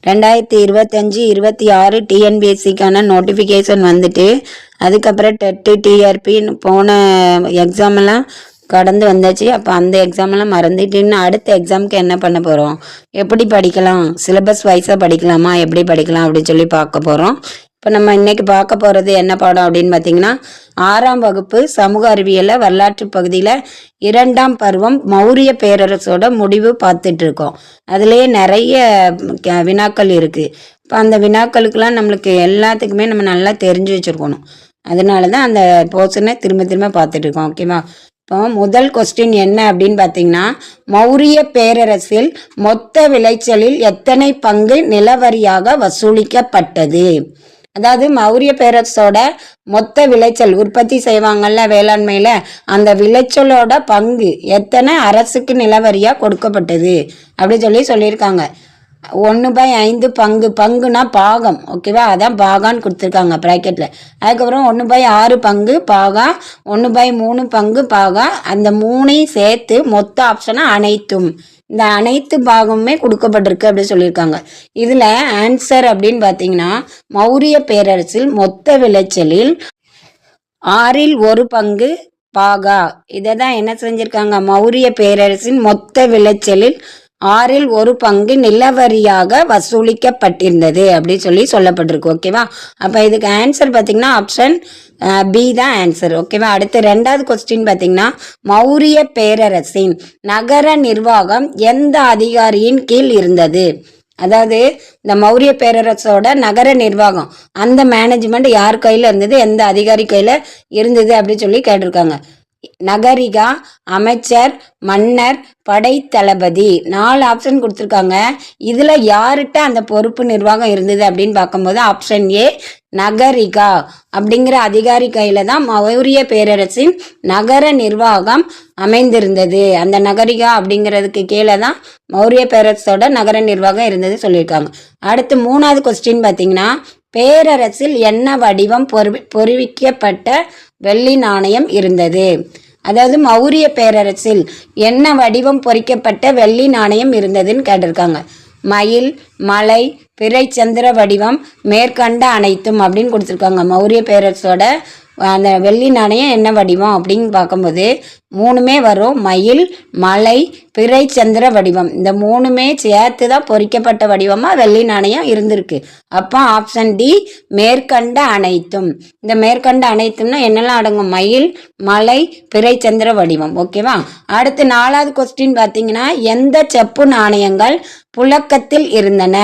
2025 26 டிஎன்பிஎஸ்சிக்கான notification வந்துட்டு அதுக்கப்புறம் TET TRP போன எக்ஸாமெல்லாம் கடந்து வந்தாச்சு. அப்போ அந்த எக்ஸாமெல்லாம் மறந்துட்டுன்னு அடுத்த எக்ஸாமுக்கு என்ன பண்ண போகிறோம், எப்படி படிக்கலாம், சிலபஸ் வைஸாக படிக்கலாமா, எப்படி படிக்கலாம் அப்படின்னு சொல்லி பார்க்க போகிறோம். இப்போ நம்ம இன்னைக்கு பார்க்க போகிறது என்ன பாடம் அப்படின்னு பார்த்தீங்கன்னா, 6ஆம் வகுப்பு சமூக அறிவியலில் வரலாற்று பகுதியில் 2ஆம் பருவம் மௌரிய பேரரசோட முடிவு பார்த்துட்டு இருக்கோம். அதுலேயே நிறைய வினாக்கள் இருக்குது. இப்போ அந்த வினாக்களுக்கெல்லாம் நம்மளுக்கு எல்லாத்துக்குமே நம்ம நல்லா தெரிஞ்சு வச்சுருக்கணும். அதனால தான் அந்த போர்ஷனை திரும்ப திரும்ப பார்த்துட்டு இருக்கோம். ஓகேவா? இப்போ முதல் கொஸ்டின் என்ன அப்படின்னு பார்த்தீங்கன்னா, மௌரிய பேரரசில் மொத்த விளைச்சலில் எத்தனை பங்கு நிலவரியாக வசூலிக்கப்பட்டது? அதாவது மௌரிய பேரரசோட மொத்த விளைச்சல் உற்பத்தி செய்வாங்கல்ல வேளாண்மையில, அந்த விளைச்சலோட பங்கு எத்தனை அரசுக்கு நிலவரியா கொடுக்கப்பட்டது அப்படின்னு சொல்லியிருக்காங்க. 1/5 பங்கு, பங்குனா பாகம். ஓகேவா? அதான் பாகான்னு கொடுத்துருக்காங்க ப்ராக்கெட்டில். அதுக்கப்புறம் 1/6 பங்கு பாகா, 1/3 பங்கு பாகா, அந்த 3ஐயும் சேர்த்து மொத்த ஆப்ஷனா அனைத்தும். இந்த அனைத்து பாகமுமே கொடுக்கப்பட்டிருக்கு அப்படின்னு சொல்லியிருக்காங்க. இதில் ஆன்சர் அப்படின்னு பார்த்தீங்கன்னா, மௌரிய பேரரசில் மொத்த விளைச்சலில் 1/6 பங்கு பாகா. இதை தான் என்ன செஞ்சுருக்காங்க, மௌரிய பேரரசின் மொத்த விளைச்சலில் 1/6 பங்கு நிலவரியாக வசூலிக்கப்பட்டிருந்தது அப்படின்னு சொல்லப்பட்டிருக்கு. ஓகேவா? அப்போ இதுக்கு ஆன்சர் பார்த்தீங்கன்னா ஆப்ஷன் பி தான் ஆன்சர். ஓகேவா? அடுத்து 2வது கொஸ்டின் பார்த்தீங்கன்னா, மௌரிய பேரரசின் நகர நிர்வாகம் எந்த அதிகாரியின் கீழ் இருந்தது? அதாவது இந்த மௌரிய பேரரசோட நகர நிர்வாகம், அந்த மேனேஜ்மெண்ட் யார் கையில் இருந்தது, எந்த அதிகாரி கையில் இருந்தது அப்படின்னு சொல்லி கேட்டிருக்காங்க. நகரிகா, அமைச்சர், மன்னர், படை தளபதி. 4 ஆப்ஷன் கொடுத்துருக்காங்க. இதில் யார்கிட்ட அந்த பொறுப்பு நிர்வாகம் இருந்தது அப்படின்னு பார்க்கும்போது ஆப்ஷன் ஏ நகரிகா அப்படிங்கிற அதிகாரி கையில தான் மௌரிய பேரரசின் நகர நிர்வாகம் அமைந்திருந்தது. அந்த நகரிகா அப்படிங்கிறதுக்கு கீழே தான் மௌரிய பேரரசோட நகர நிர்வாகம் இருந்தது சொல்லியிருக்காங்க. அடுத்து 3வது கொஸ்டின் பார்த்தீங்கன்னா, பேரரசில் என்ன வடிவம் பொறிவிக்கப்பட்ட வெள்ளி நாணயம் இருந்தது? அதாவது மௌரிய பேரரசில் என்ன வடிவம் பொறிக்கப்பட்ட வெள்ளி நாணயம் இருந்ததுன்னு கேட்டிருக்காங்க. மயில், மலை, பிறை சந்திர வடிவம், மேற்கண்ட அனைத்தும் அப்படின்னு கொடுத்துருக்காங்க. மௌரிய பேரரசோட அந்த வெள்ளி நாணயம் என்ன வடிவம் அப்படின்னு பார்க்கும்போது 3மே வரும். மயில், மலை, பிறை சந்திர வடிவம், இந்த 3மே சேர்த்து தான் பொறிக்கப்பட்ட வடிவமாக வெள்ளி நாணயம் இருந்திருக்கு. அப்போ ஆப்ஷன் டி மேற்கண்ட அனைத்தும். இந்த மேற்கண்ட அனைத்தும்னா என்னெல்லாம் அடங்கும்? மயில், மலை, பிறை சந்திர வடிவம். ஓகேவா? அடுத்து 4வது கொஸ்டின் பார்த்தீங்கன்னா, எந்த செப்பு நாணயங்கள் புழக்கத்தில் இருந்தன?